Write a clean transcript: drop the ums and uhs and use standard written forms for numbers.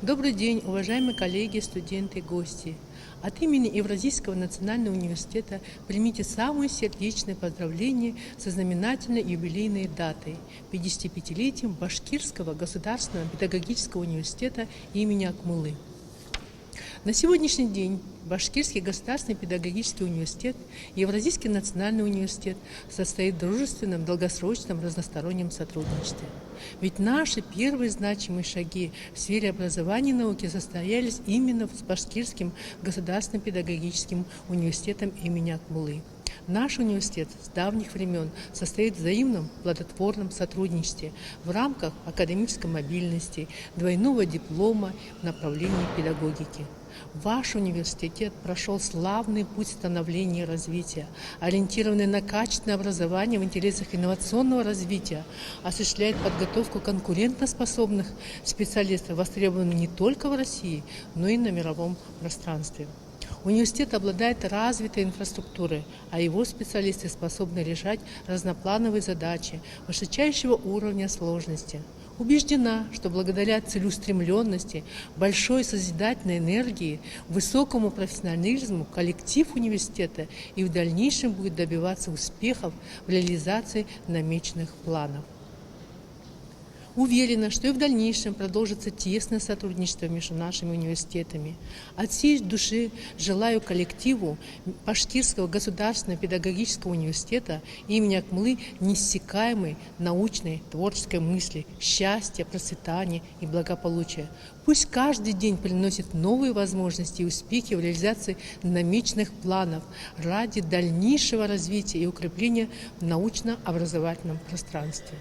Добрый день, уважаемые коллеги, студенты и гости. От имени Евразийского национального университета примите самые сердечные поздравления со знаменательной юбилейной датой – 55-летием Башкирского государственного педагогического университета имени Акмуллы. На сегодняшний день Башкирский государственный педагогический университет и Евразийский национальный университет состоят в дружественном, долгосрочном, разностороннем сотрудничестве. Ведь наши первые значимые шаги в сфере образования и науки состоялись именно с Башкирским государственным педагогическим университетом имени Акмуллы. Наш университет с давних времен состоит в взаимном плодотворном сотрудничестве в рамках академической мобильности, двойного диплома в направлении педагогики. Ваш университет прошел славный путь становления и развития, ориентированный на качественное образование в интересах инновационного развития, осуществляет подготовку конкурентоспособных специалистов, востребованных не только в России, но и на мировом пространстве. Университет обладает развитой инфраструктурой, а его специалисты способны решать разноплановые задачи высочайшего уровня сложности. Убеждена, что благодаря целеустремленности, большой созидательной энергии, высокому профессионализму коллектив университета и в дальнейшем будет добиваться успехов в реализации намеченных планов. Уверена, что и в дальнейшем продолжится тесное сотрудничество между нашими университетами. От всей души желаю коллективу Башкирского государственного педагогического университета имени Акмуллы неиссякаемой научной творческой мысли, счастья, процветания и благополучия. Пусть каждый день приносит новые возможности и успехи в реализации намеченных планов ради дальнейшего развития и укрепления в научно-образовательном пространстве.